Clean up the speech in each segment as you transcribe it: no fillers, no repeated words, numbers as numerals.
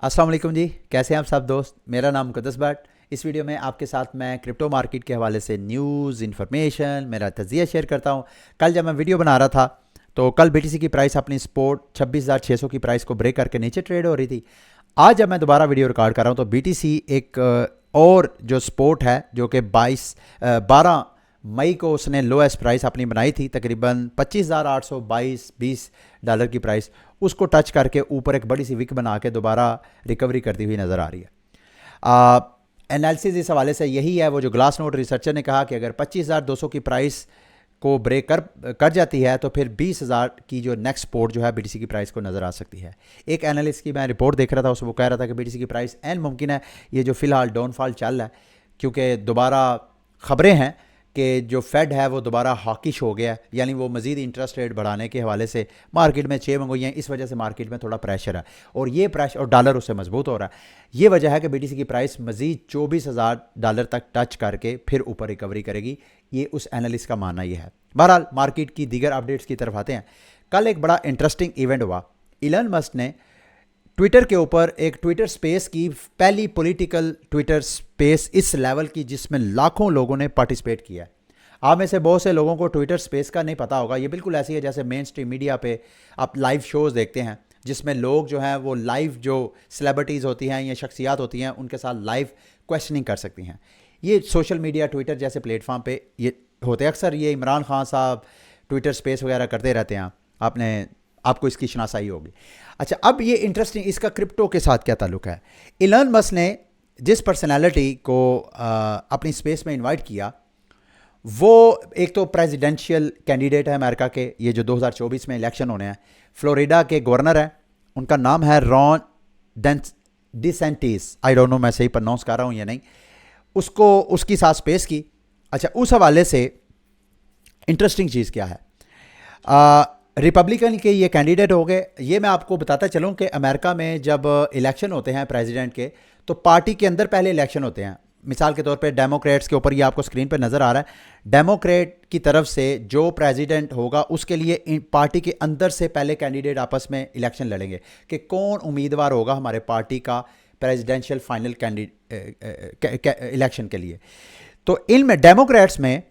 अस्सलाम वालेकुम जी। कैसे हैं आप सब दोस्त। मेरा नाम मुक़द्दस भट्ट। इस वीडियो में आपके साथ मैं क्रिप्टो मार्केट के हवाले से न्यूज़ इन्फॉर्मेशन मेरा तजिया शेयर करता हूं। कल जब मैं वीडियो बना रहा था तो कल बीटीसी की प्राइस अपनी स्पोर्ट 26,600 की प्राइस को ब्रेक करके नीचे ट्रेड हो रही थी। आज जब मैं दोबारा वीडियो रिकॉर्ड कर रहा हूं तो बीटीसी एक और जो स्पोर्ट है जो कि 12 मई को उसने लोएस्ट प्राइस अपनी बनाई थी, तकरीबन 25,822 डॉलर की प्राइस, उसको टच करके ऊपर एक बड़ी सी विक बना के दोबारा रिकवरी करती हुई नज़र आ रही है। एनालिसिस इस हवाले से यही है, वो जो ग्लास नोट रिसर्चर ने कहा कि अगर 25,200 की प्राइस को ब्रेक कर जाती है तो फिर 20,000 की जो नेक्स्ट सपोर्ट जो है बीटीसी की प्राइस को नज़र आ सकती है। एक एनालिस्ट की मैं रिपोर्ट देख रहा था, उसमें वो कह रहा था कि बीटीसी की प्राइस एन मुमकिन है ये जो फ़िलहाल डाउनफॉल चल रहा है, क्योंकि दोबारा ख़बरें हैं कि जो फेड है वो दोबारा हॉकिश हो गया है, यानी वो मज़ीद इंटरेस्ट रेट बढ़ाने के हवाले से मार्केट में चेन मंगोई हैं। इस वजह से मार्केट में थोड़ा प्रेशर है और ये प्रेशर और डॉलर उससे मजबूत हो रहा है। ये वजह है कि बीटीसी की प्राइस मज़ीद 24,000 डॉलर तक टच करके फिर ऊपर रिकवरी करेगी। ये उस एनालिस्ट का मानना ये है। बहरहाल मार्केट की दीगर अपडेट्स की तरफ आते हैं। कल एक बड़ा इंटरेस्टिंग इवेंट हुआ। इलन मस्क ने ट्विटर के ऊपर एक ट्विटर स्पेस की, पहली पॉलिटिकल ट्विटर स्पेस इस लेवल की जिसमें लाखों लोगों ने पार्टिसिपेट किया है। आप में से बहुत से लोगों को ट्विटर स्पेस का नहीं पता होगा। ये बिल्कुल ऐसी है जैसे मेन स्ट्रीम मीडिया पे आप लाइव शोज़ देखते हैं जिसमें लोग जो हैं वो लाइव, जो सेलिब्रिटीज़ होती हैं या शख्सियात होती हैं, उनके साथ लाइव क्वेश्चनिंग कर सकती हैं। ये सोशल मीडिया ट्विटर जैसे प्लेटफॉर्म पे ये होते हैं अक्सर। ये इमरान खान साहब ट्विटर स्पेस वगैरह करते रहते हैं, आपको इसकी शनासाई होगी। अच्छा, अब ये इंटरेस्टिंग, इसका क्रिप्टो के साथ क्या ताल्लुक है। इलन मस्क ने जिस पर्सनैलिटी को अपनी स्पेस में इन्वाइट किया वो एक तो प्रेसिडेंशियल कैंडिडेट है अमेरिका के, ये जो 2024 में इलेक्शन होने हैं। फ्लोरिडा के गवर्नर हैं, उनका नाम है Ron DeSantis. I don't know मैं सही प्रोनाउंस कर रहा हूँ या नहीं। उसको उसकी साथ स्पेस की। अच्छा, उस हवाले से इंटरेस्टिंग चीज़ क्या है, रिपब्लिकन के ये कैंडिडेट हो गए। ये मैं आपको बताता चलूँ कि अमेरिका में जब इलेक्शन होते हैं प्रेसिडेंट के, तो पार्टी के अंदर पहले इलेक्शन होते हैं। मिसाल के तौर पे डेमोक्रेट्स के ऊपर ये आपको स्क्रीन पे नज़र आ रहा है। डेमोक्रेट की तरफ से जो प्रेसिडेंट होगा उसके लिए पार्टी के अंदर से पहले कैंडिडेट आपस में इलेक्शन लड़ेंगे कि कौन उम्मीदवार होगा हमारे पार्टी का प्रेसिडेंशियल फाइनल कैंडिडेट इलेक्शन के लिए। तो इनमें डेमोक्रेट्स में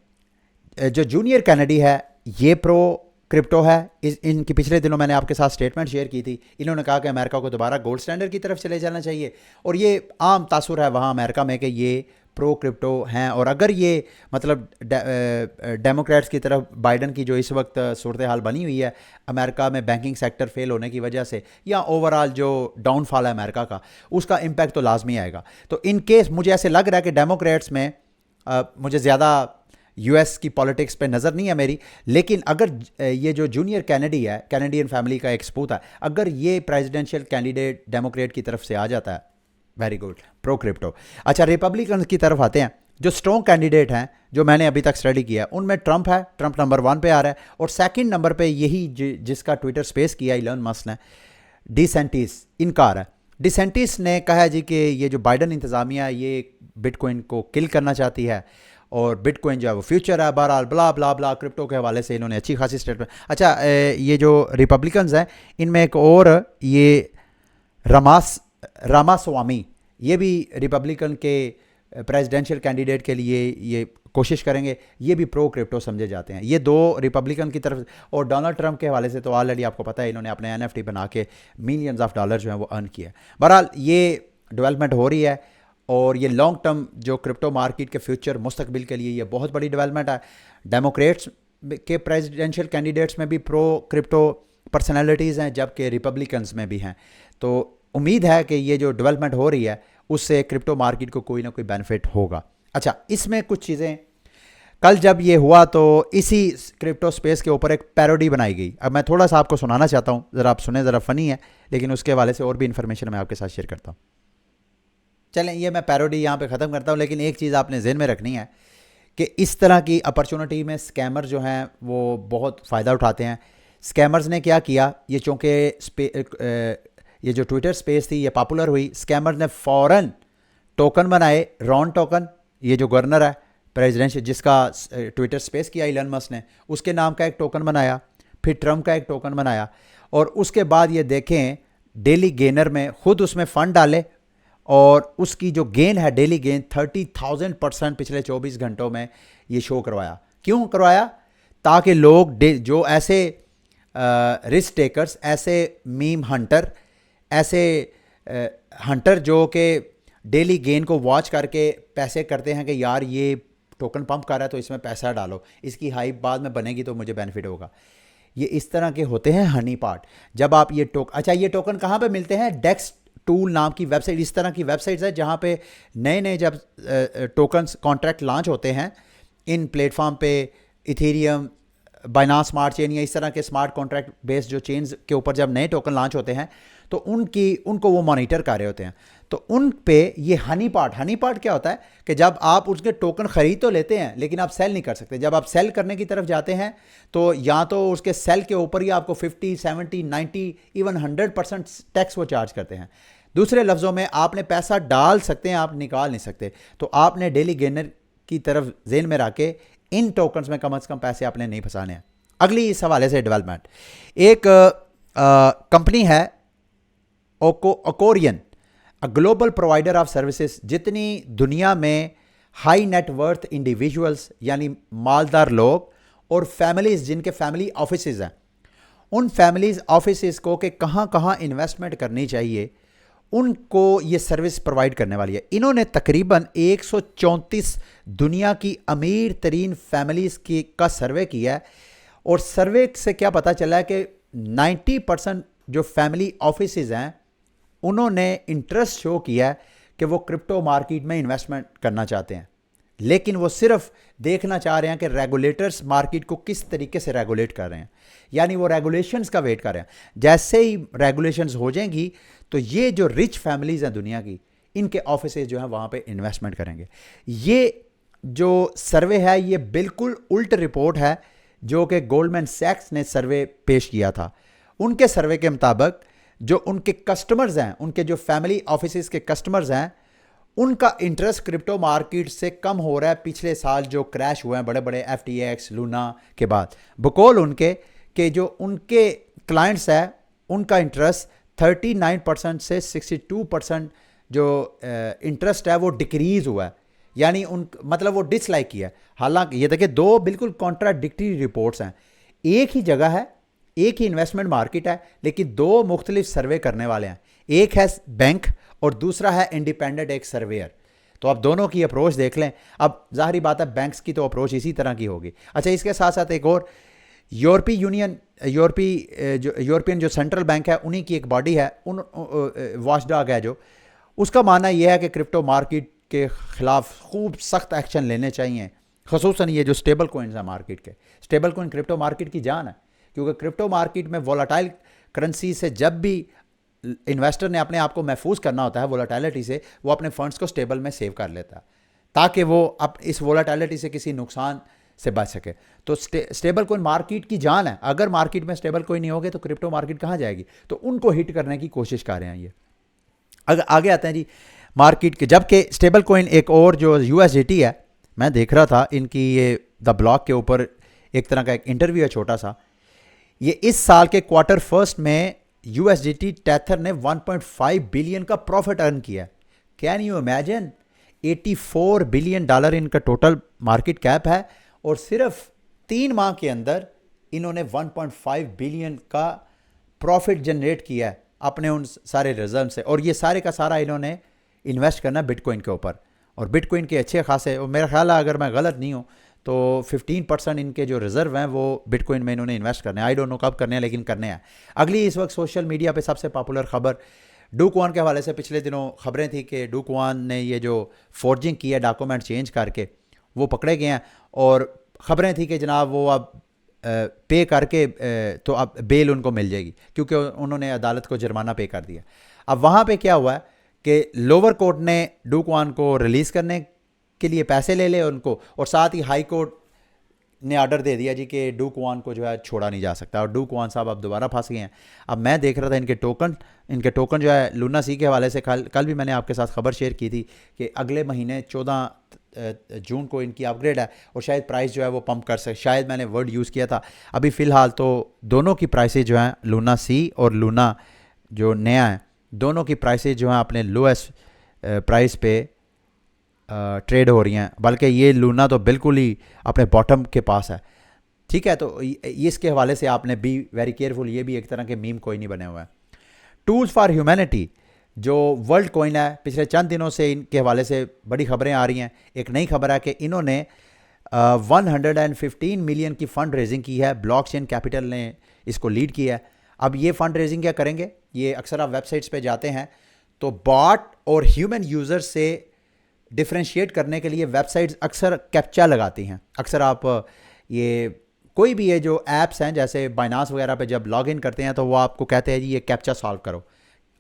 जो जूनियर कैनेडी है ये प्रो क्रिप्टो है। इनकी पिछले दिनों मैंने आपके साथ स्टेटमेंट शेयर की थी। इन्होंने कहा कि अमेरिका को दोबारा गोल्ड स्टैंडर्ड की तरफ चले जाना चाहिए और ये आम तासुर है वहाँ अमेरिका में कि ये प्रो क्रिप्टो हैं। और अगर ये मतलब डेमोक्रेट्स की तरफ बाइडन की जो इस वक्त सूरत हाल बनी हुई है अमेरिका में बैंकिंग सेक्टर फेल होने की वजह से, या ओवरऑल जो डाउनफॉल है अमेरिका का, उसका इम्पैक्ट तो लाजमी आएगा। तो इन केस मुझे ऐसे लग रहा है कि डेमोक्रेट्स में मुझे ज़्यादा यूएस की पॉलिटिक्स पे नज़र नहीं है मेरी, लेकिन अगर ये जो जूनियर कैनेडी है, कैनेडियन फैमिली का एक सपूत है, अगर ये प्रेसिडेंशियल कैंडिडेट डेमोक्रेट की तरफ से आ जाता है, वेरी गुड, प्रो क्रिप्टो। अच्छा, रिपब्लिकन की तरफ आते हैं। जो स्ट्रॉन्ग कैंडिडेट हैं जो मैंने अभी तक स्टडी किया है उनमें ट्रंप है। ट्रंप नंबर 1 पे आ रहा है और सेकंड नंबर पे यही जिसका ट्विटर स्पेस किया इलन मस्क ने, डिसेंटिस, इनका आ रहा है। डिसेंटिस ने कहा है जी कि ये जो बाइडन इंतज़ामिया ये बिटकॉइन को किल करना चाहती है और बिटकॉइन जो है वो फ्यूचर है। बहरहाल ब्ला ब्ला ब्ला क्रिप्टो के हवाले से इन्होंने अच्छी खासी स्टेटमेंट। अच्छा, ये जो रिपब्लिकन्स हैं इनमें एक और ये रामास्वामी, ये भी रिपब्लिकन के प्रेसिडेंशियल कैंडिडेट के लिए ये कोशिश करेंगे। ये भी प्रो क्रिप्टो समझे जाते हैं। ये दो रिपब्लिकन की तरफ। और डोनाल्ड ट्रंप के हवाले से तो ऑलरेडी आपको पता है, इन्होंने अपने एनएफटी बना के मिलियंस ऑफ डॉलर जो है वो अर्न किया। बहरहाल ये डेवलपमेंट हो रही है और ये लॉन्ग टर्म जो क्रिप्टो मार्केट के फ्यूचर मुस्तकबिल के लिए ये बहुत बड़ी डेवलपमेंट है। डेमोक्रेट्स के प्रेसिडेंशियल कैंडिडेट्स में भी प्रो क्रिप्टो पर्सनालिटीज़ हैं, जबकि रिपब्लिकन्स में भी हैं। तो उम्मीद है कि ये जो डेवलपमेंट हो रही है उससे क्रिप्टो मार्केट को कोई ना कोई बेनिफिट होगा। अच्छा, इसमें कुछ चीज़ें, कल जब ये हुआ तो इसी क्रिप्टो स्पेस के ऊपर एक पैरोडी बनाई गई। अब मैं थोड़ा सा आपको सुनाना चाहता हूँ, ज़रा आप सुने, ज़रा फ़नी है, लेकिन उसके हवाले से और भी इन्फॉर्मेशन मैं आपके साथ शेयर करता हूँ। चलें, ये मैं पैरोडी यहाँ पे ख़त्म करता हूँ, लेकिन एक चीज़ आपने जहन में रखनी है कि इस तरह की अपॉर्चुनिटी में स्कैमर जो हैं वो बहुत फ़ायदा उठाते हैं। स्कैमर्स ने क्या किया, ये चूँकि ये जो ट्विटर स्पेस थी ये पॉपुलर हुई, स्कैमर ने फ़ौरन टोकन बनाए। रॉन टोकन, ये जो गवर्नर है प्रेसिडेंट जिसका ट्विटर स्पेस किया इलन मस्क ने, उसके नाम का एक टोकन बनाया। फिर ट्रम्प का एक टोकन बनाया और उसके बाद ये देखें डेली गेनर में खुद उसमें फ़ंड डाले और उसकी जो गेन है डेली गेन 30,000% पिछले 24 घंटों में ये शो करवाया। क्यों करवाया? ताकि लोग जो ऐसे रिस्क टेकर्स, ऐसे मीम हंटर, ऐसे हंटर जो कि डेली गेन को वॉच करके पैसे करते हैं कि यार ये टोकन पंप कर रहा है तो इसमें पैसा डालो, इसकी हाइप बाद में बनेगी तो मुझे बेनिफिट होगा। ये इस तरह के होते हैं हनी पार्ट। जब आप ये अच्छा, ये टोकन कहाँ पे मिलते हैं? डेक्स टूल नाम की वेबसाइट, इस तरह की वेबसाइट्स है जहाँ पे नए नए जब टोकन्स कॉन्ट्रैक्ट लॉन्च होते हैं इन प्लेटफॉर्म पे, इथेरियम, बाइनांस स्मार्ट चेन या इस तरह के स्मार्ट कॉन्ट्रैक्ट बेस्ड जो चेन्स के ऊपर जब नए टोकन लॉन्च होते हैं तो उनको वो मॉनिटर कर रहे होते हैं। तो उन पे ये हनी पार्ट क्या होता है कि जब आप उसके टोकन खरीद तो लेते हैं लेकिन आप सेल नहीं कर सकते। जब आप सेल करने की तरफ जाते हैं तो या तो उसके सेल के ऊपर ही आपको 50, 70, 90, इवन 100% टैक्स वो चार्ज करते हैं। दूसरे लफ्ज़ों में आपने पैसा डाल सकते हैं, आप निकाल नहीं सकते। तो आपने डेली गेनर की तरफ जेन में रख के इन टोकन्स में कम से कम पैसे आपने नहीं फंसाने हैं। अगली इस हवाले से डेवलपमेंट, एक कंपनी है ओकोरियन, a global provider of services. जितनी दुनिया में हाई नेटवर्थ इंडिविजुअल्स यानी मालदार लोग और फैमिलीज जिनके फैमिली ऑफिसेज हैं, उन फैमिलीज ऑफिसेज को कि कहाँ कहाँ इन्वेस्टमेंट करनी चाहिए, उनको ये सर्विस प्रोवाइड करने वाली है। इन्होंने तकरीबन 134 दुनिया की अमीर तरीन फैमिलीज़ का सर्वे किया है और सर्वे से क्या पता चला है कि 90% जो फैमिली ऑफिसेज हैं उन्होंने इंटरेस्ट शो किया है कि वो क्रिप्टो मार्केट में इन्वेस्टमेंट करना चाहते हैं, लेकिन वो सिर्फ देखना चाह रहे हैं कि रेगुलेटर्स मार्केट को किस तरीके से रेगुलेट कर रहे हैं, यानी वो रेगुलेशंस का वेट कर रहे हैं। जैसे ही रेगुलेशंस हो जाएंगी तो ये जो रिच फैमिलीज़ हैं दुनिया की, इनके ऑफिसेज जो हैं वहाँ पे इन्वेस्टमेंट करेंगे। ये जो सर्वे है ये बिल्कुल उल्ट रिपोर्ट है जो कि गोल्डमैन सैक्स ने सर्वे पेश किया था। उनके सर्वे के मुताबिक जो उनके कस्टमर्स हैं, उनके जो फैमिली ऑफिसेज के कस्टमर्स हैं, उनका इंटरेस्ट क्रिप्टो मार्केट से कम हो रहा है पिछले साल जो क्रैश हुए हैं बड़े बड़े FTX, लूना के बाद। बकौल उनके कि जो उनके क्लाइंट्स हैं उनका इंटरेस्ट 39% से 62% जो इंटरेस्ट है वो डिक्रीज़ हुआ है, यानी मतलब वो डिसलाइक किया है। हालांकि ये देखिए दो बिल्कुल कॉन्ट्राडिक्टरी रिपोर्ट्स हैं। एक ही जगह है, एक ही इन्वेस्टमेंट मार्केट है, लेकिन दो मुख्तलिफ सर्वे करने वाले हैं। एक है बैंक और दूसरा है इंडिपेंडेंट एक सर्वेयर। तो आप दोनों की अप्रोच देख लें। अब जाहिर बात है बैंक्स की तो अप्रोच इसी तरह की होगी। अच्छा, इसके साथ साथ एक और यूरोपियन जो सेंट्रल बैंक है उन्हीं की एक बॉडी है, वॉचडॉग है, जो उसका मानना यह है कि क्रिप्टो मार्केट के ख़िलाफ़ खूब सख्त एक्शन लेने चाहिए, ख़ुसूसन ये जो स्टेबल कोइंस हैं मार्केट के। स्टेबल कोइन क्रिप्टो मार्केट की जान है, क्योंकि क्रिप्टो मार्केट में वोलाटाइल करेंसी से जब भी इन्वेस्टर ने अपने आप को महफूज करना होता है वोलाटिलिटी से, वो अपने फंड्स को स्टेबल में सेव कर लेता है ताकि वो अब इस वोलाटिलिटी से किसी नुकसान से बच सके। तो स्टेबल कोइन मार्केट की जान है। अगर मार्केट में स्टेबल कोइन नहीं होगे तो क्रिप्टो मार्केट कहाँ जाएगी? तो उनको हिट करने की कोशिश कर रहे हैं ये। अगर आगे आते हैं जी मार्केट के, जबकि स्टेबल कोइन एक और जो USDT है, मैं देख रहा था इनकी ये द ब्लॉक के ऊपर एक तरह का एक इंटरव्यू है छोटा सा। ये इस साल के क्वार्टर फर्स्ट में USDT टेथर ने 1.5 बिलियन का प्रॉफिट अर्न किया। Can you imagine? $84 बिलियन इनका टोटल मार्केट कैप है और सिर्फ 3 माह के अंदर इन्होंने 1.5 बिलियन का प्रॉफिट जनरेट किया है अपने उन सारे रिजर्व से। और ये सारे का सारा इन्होंने इन्वेस्ट करना बिटकॉइन के ऊपर, और बिटकॉइन के अच्छे खासे, और मेरा ख्याल है अगर मैं गलत नहीं हूँ तो 15% इनके जो रिजर्व हैं वो बिटकॉइन में इन्होंने इन्वेस्ट करने हैं। आई डोंट नो कब करने हैं, लेकिन करने हैं। अगली इस वक्त सोशल मीडिया पे सबसे पॉपुलर खबर डू क्वान के हवाले से पिछले दिनों खबरें थी कि डू क्वान ने ये जो फोर्जिंग की है डॉक्यूमेंट चेंज करके, वो पकड़े गए हैं। और ख़बरें थी कि जनाब वो अब पे करके तो अब बेल उनको मिल जाएगी क्योंकि उन्होंने अदालत को जुर्माना पे कर दिया। अब वहाँ पे क्या हुआ है कि लोअर कोर्ट ने डू क्वान को रिलीज़ करने के लिए पैसे ले ले उनको, और साथ ही हाई कोर्ट ने ऑर्डर दे दिया जी कि डू क्वान को जो है छोड़ा नहीं जा सकता। और डू क्वान साहब अब दोबारा फंस गए हैं। अब मैं देख रहा था इनके टोकन जो है लूना सी के हवाले से कल भी मैंने आपके साथ खबर शेयर की थी कि अगले महीने 14 जून को इनकी अपग्रेड है और शायद प्राइस जो है वो पंप कर सके। शायद मैंने वर्ड यूज़ किया था। अभी फ़िलहाल तो दोनों की प्राइसेज जो हैं लूना सी और लूना जो नया है, दोनों की प्राइसेस जो हैं अपने लोएस्ट प्राइस पे ट्रेड हो रही हैं, बल्कि ये लूना तो बिल्कुल ही अपने बॉटम के पास है। ठीक है, तो इसके हवाले से आपने बी वेरी केयरफुल, ये भी एक तरह के मीम कोइन ही बने हुए हैं। टूल्स फॉर ह्यूमैनिटी जो वर्ल्ड कोइन है, पिछले चंद दिनों से इनके हवाले से बड़ी खबरें आ रही हैं। एक नई खबर है कि इन्होंने 115 मिलियन की फंड रेजिंग की है, ब्लॉकचेन कैपिटल ने इसको लीड किया है। अब ये फंड रेजिंग क्या करेंगे, ये अक्सर आप वेबसाइट्स पे जाते हैं तो बॉट और ह्यूमन यूज़र से डिफ्रेंशिएट करने के लिए वेबसाइट्स अक्सर कैप्चा लगाती हैं। अक्सर आप ये कोई भी ये जो ऐप्स हैं जैसे बाइनांस वगैरह पे जब लॉग इन करते हैं तो वो आपको कहते हैं जी ये कैप्चा सॉल्व करो,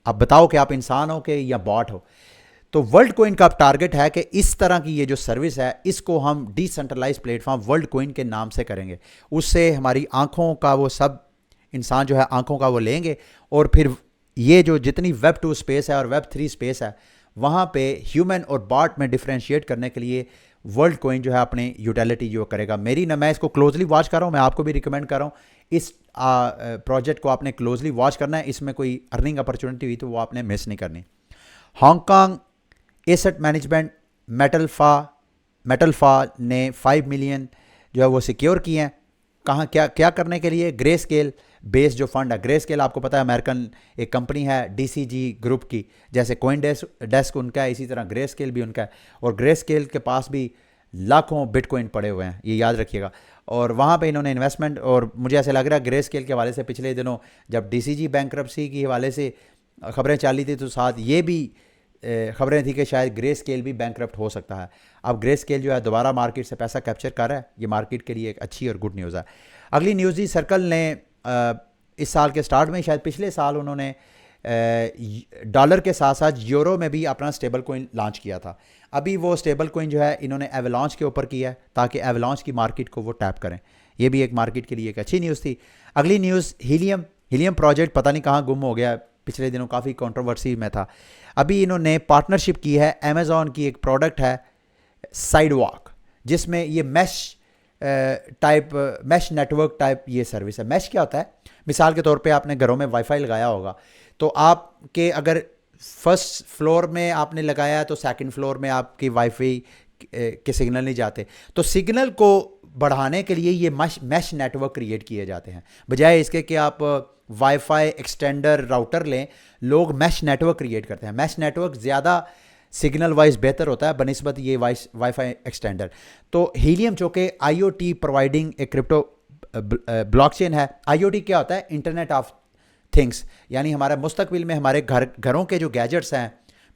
आप बताओ कि आप इंसान हो कि या बॉट हो। तो वर्ल्ड कोइन का टारगेट है कि इस तरह की ये जो सर्विस है इसको हम डिसेंट्रलाइज प्लेटफॉर्म वर्ल्ड कोइन के नाम से करेंगे। उससे हमारी आंखों का वो सब इंसान जो है आंखों का वो लेंगे और फिर ये जो जितनी वेब 2 स्पेस है और वेब 3 स्पेस है वहाँ पे ह्यूमन और बॉट में डिफ्रेंशिएट करने के लिए वर्ल्ड कोइन जो है अपनी यूटिलिटी जो करेगा। मैं इसको क्लोजली वॉच कर रहा हूँ, मैं आपको भी रिकमेंड कर रहा हूँ इस प्रोजेक्ट को आपने क्लोजली वॉच करना है। इसमें कोई अर्निंग अपॉर्चुनिटी हुई तो वो आपने मिस नहीं करनी। हांगकांग एसेट मैनेजमेंट मेटलफा ने 5 मिलियन जो है वो सिक्योर किए हैं। कहाँ क्या क्या करने के लिए, ग्रे स्केल बेस जो फंड है, ग्रे स्केल आपको पता है अमेरिकन एक कंपनी है डीसीजी ग्रुप की, जैसे कोइन डेस्क उनका है इसी तरह ग्रे स्केल भी उनका है, और ग्रे स्केल के पास भी लाखों बिटकॉइन पड़े हुए हैं, ये याद रखिएगा। और वहाँ पे इन्होंने इन्वेस्टमेंट, और मुझे ऐसे लग रहा है ग्रे स्केल के हवाले से पिछले दिनों जब डीसीजी बैंक्रप्सी की हवाले से खबरें चली थी तो साथ ये भी खबरें थी कि शायद ग्रे स्केल भी बैंक्रप्ट हो सकता है। अब ग्रे स्केल जो है दोबारा मार्केट से पैसा कैप्चर कर रहा है, ये मार्केट के लिए एक अच्छी और गुड न्यूज़ है। अगली न्यूज़ जी, सर्कल ने इस साल के स्टार्ट में, शायद पिछले साल, उन्होंने डॉलर के साथ साथ यूरो में भी अपना स्टेबल कोइन लॉन्च किया था। अभी वो स्टेबल कोइन जो है इन्होंने एवलांच के ऊपर किया है ताकि एवलांच की मार्केट को वो टैप करें। ये भी एक मार्केट के लिए एक अच्छी न्यूज़ थी। अगली न्यूज़, हीलियम प्रोजेक्ट पता नहीं कहाँ गुम हो गया, पिछले दिनों काफ़ी कंट्रोवर्सी में था। अभी इन्होंने पार्टनरशिप की है अमेज़ॉन की, एक प्रोडक्ट है साइडवॉक, जिसमें ये मैश नेटवर्क टाइप ये सर्विस है। मैश क्या होता है, मिसाल के तौर पे आपने घरों में वाईफाई लगाया होगा, तो आपके अगर फर्स्ट फ्लोर में आपने लगाया है तो सेकंड फ्लोर में आपकी वाईफाई के सिग्नल नहीं जाते, तो सिग्नल को बढ़ाने के लिए ये मैश नेटवर्क क्रिएट किए जाते हैं। बजाय इसके कि आप वाईफाई एक्सटेंडर राउटर लें, लोग मैश नेटवर्क क्रिएट करते हैं। मैश नेटवर्क ज़्यादा सिग्नल वाइज बेहतर होता है बनिस्बत ये वाईफाई एक्सटेंडर। तो हीलियम जो कि आईओटी प्रोवाइडिंग एक क्रिप्टो ब्लॉकचेन है। आईओटी क्या होता है, इंटरनेट ऑफ थिंग्स, यानी हमारे मुस्तकबिल में हमारे घरों के जो गैजेट्स हैं,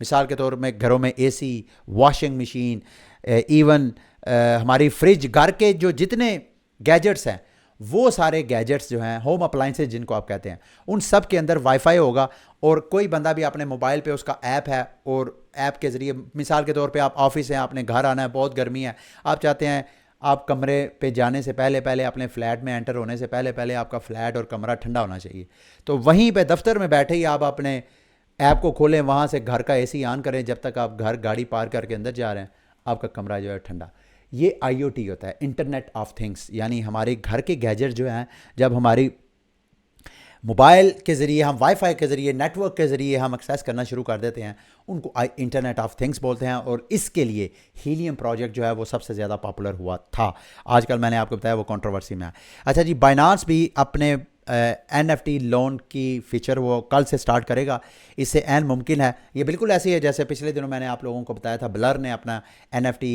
मिसाल के तौर में घरों में एसी, वॉशिंग मशीन, इवन हमारी फ्रिज, घर के जो जितने गैजेट्स हैं वो सारे गैजेट्स जो हैं, होम अप्लाइंसेज जिनको आप कहते हैं, उन सब के अंदर वाईफाई होगा। और कोई बंदा भी अपने मोबाइल पे उसका ऐप है और ऐप के ज़रिए, मिसाल के तौर पे आप ऑफिस हैं, आपने घर आना है, बहुत गर्मी है, आप चाहते हैं आप कमरे पे जाने से पहले पहले, अपने फ्लैट में एंटर होने से पहले पहले आपका फ्लैट और कमरा ठंडा होना चाहिए, तो वहीं पे दफ्तर में बैठे ही आप अपने ऐप को खोलें, वहाँ से घर का एसी ऑन करें, जब तक आप घर गाड़ी पार करके अंदर जा रहे हैं आपका कमरा जो है ठंडा। ये आईओटी होता है, इंटरनेट ऑफ थिंग्स, यानी हमारे घर के गैजेट जो हैं, जब हमारी मोबाइल के ज़रिए, हम वाईफाई के ज़रिए, नेटवर्क के ज़रिए हम एक्सेस करना शुरू कर देते हैं, उनको इंटरनेट ऑफ थिंग्स बोलते हैं। और इसके लिए हीलियम प्रोजेक्ट जो है वो सबसे ज़्यादा पॉपुलर हुआ था। आजकल मैंने आपको बताया वो कंट्रोवर्सी में है। अच्छा जी, बाइनांस भी अपने NFT लोन की फीचर वो कल से स्टार्ट करेगा। इससे एन मुमकिन है, ये बिल्कुल ऐसी है जैसे पिछले दिनों मैंने आप लोगों को बताया था, ब्लर ने अपना NFT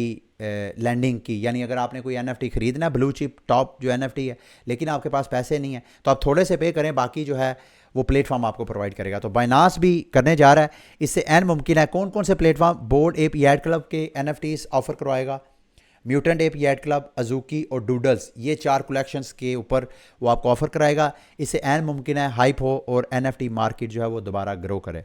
लैंडिंग की, यानी अगर आपने कोई NFT खरीदना है, ब्लू चिप टॉप जो NFT है, लेकिन आपके पास पैसे नहीं है तो आप थोड़े से पे करें, बाकी जो है वो प्लेटफॉर्म आपको प्रोवाइड करेगा। तो बाइनांस भी करने जा रहा है, इससे एन मुमकिन है। कौन कौन से platform, board app yard club के NFTs ऑफर करवाएगा, म्यूटेंट एप यार्ड क्लब, अजूकी और डूडल्स, ये 4 कलेक्शंस के ऊपर वो आपको ऑफर कराएगा। इससे एन मुमकिन है हाइप हो और NFT मार्केट जो है वो दोबारा ग्रो करे।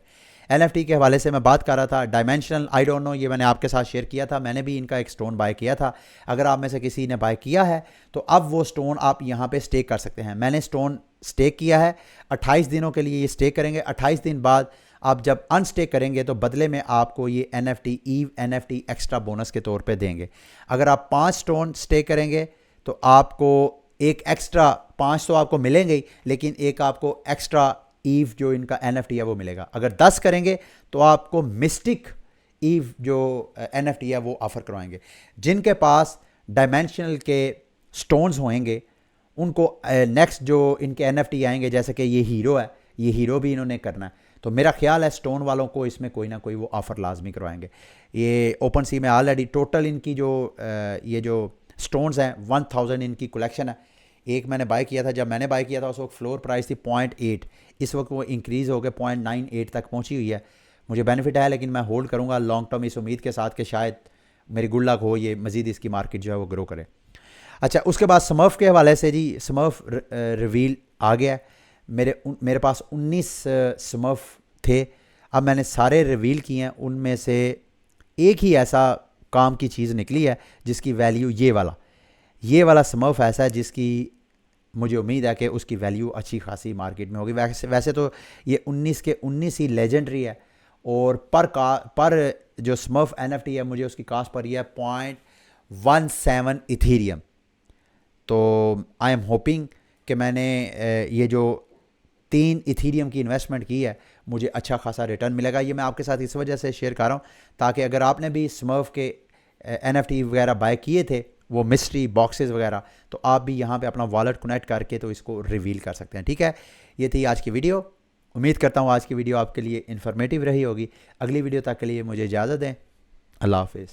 NFT के हवाले से मैं बात कर रहा था, डायमेंशनल, आई डोंट नो, ये मैंने आपके साथ शेयर किया था, मैंने भी इनका एक स्टोन बाय किया था। अगर आप में से किसी ने बाय किया है तो अब वो स्टोन आप यहाँ पे स्टेक कर सकते हैं। मैंने स्टोन स्टेक किया है, 28 दिनों के लिए ये स्टेक करेंगे। 28 दिन बाद आप जब अनस्टेक करेंगे तो बदले में आपको ये NFT एक्स्ट्रा बोनस के तौर पे देंगे। अगर आप 5 स्टोन स्टेक करेंगे तो आपको एक एक्स्ट्रा 5 तो आपको मिलेंगे ही, लेकिन एक आपको एक्स्ट्रा ईव जो इनका NFT है वो मिलेगा। अगर 10 करेंगे तो आपको मिस्टिक ईव जो NFT है वो ऑफ़र करवाएंगे। जिनके पास डायमेंशनल के स्टोन्स होंगे उनको नेक्स्ट जो इनके NFT आएंगे, जैसे कि ये हीरो है, ये हीरो भी इन्होंने करना है, तो मेरा ख्याल है स्टोन वालों को इसमें कोई ना कोई वो ऑफ़र लाजमी करवाएंगे। ये ओपन सी में ऑलरेडी टोटल इनकी जो ये जो स्टोन्स हैं 1000 इनकी कलेक्शन है। एक मैंने बाय किया था, जब मैंने बाय किया था उस वक्त फ्लोर प्राइस थी 0.8, इस वक्त वो इंक्रीज़ हो गए 0.98 तक पहुंची हुई है। मुझे बेनिफिट है, लेकिन मैं होल्ड करूंगा लॉन्ग टर्म इस उम्मीद के साथ कि शायद मेरी गुड लक हो, ये मज़ीद इसकी मार्केट जो है वो ग्रो करे। अच्छा, उसके बाद स्मर्फ के हवाले से जी, स्मर्फ रिवील आ गया है। मेरे पास 19 स्मर्फ थे, अब मैंने सारे रिवील किए हैं। उनमें से एक ही ऐसा काम की चीज़ निकली है जिसकी वैल्यू ये वाला स्मर्फ ऐसा है जिसकी मुझे उम्मीद है कि उसकी वैल्यू अच्छी खासी मार्केट में होगी। वैसे तो ये 19 के 19 ही लेजेंडरी है, और पर जो स्मर्फ NFT है मुझे उसकी कास्ट पर है 0.17 इथीरियम। तो आई एम होपिंग कि मैंने ये जो 3 इथीरियम की इन्वेस्टमेंट की है मुझे अच्छा खासा रिटर्न मिलेगा। ये मैं आपके साथ इस वजह से शेयर कर रहा हूँ ताकि अगर आपने भी स्मर्फ के NFT वगैरह बाय किए थे, वो मिस्ट्री बॉक्सेस वगैरह, तो आप भी यहाँ पे अपना वॉलेट कनेक्ट करके तो इसको रिवील कर सकते हैं। ठीक है, ये थी आज की वीडियो। उम्मीद करता हूँ आज की वीडियो आपके लिए इन्फॉर्मेटिव रही होगी। अगली वीडियो तक के लिए मुझे इजाज़त दें। अल्लाह हाफिज़।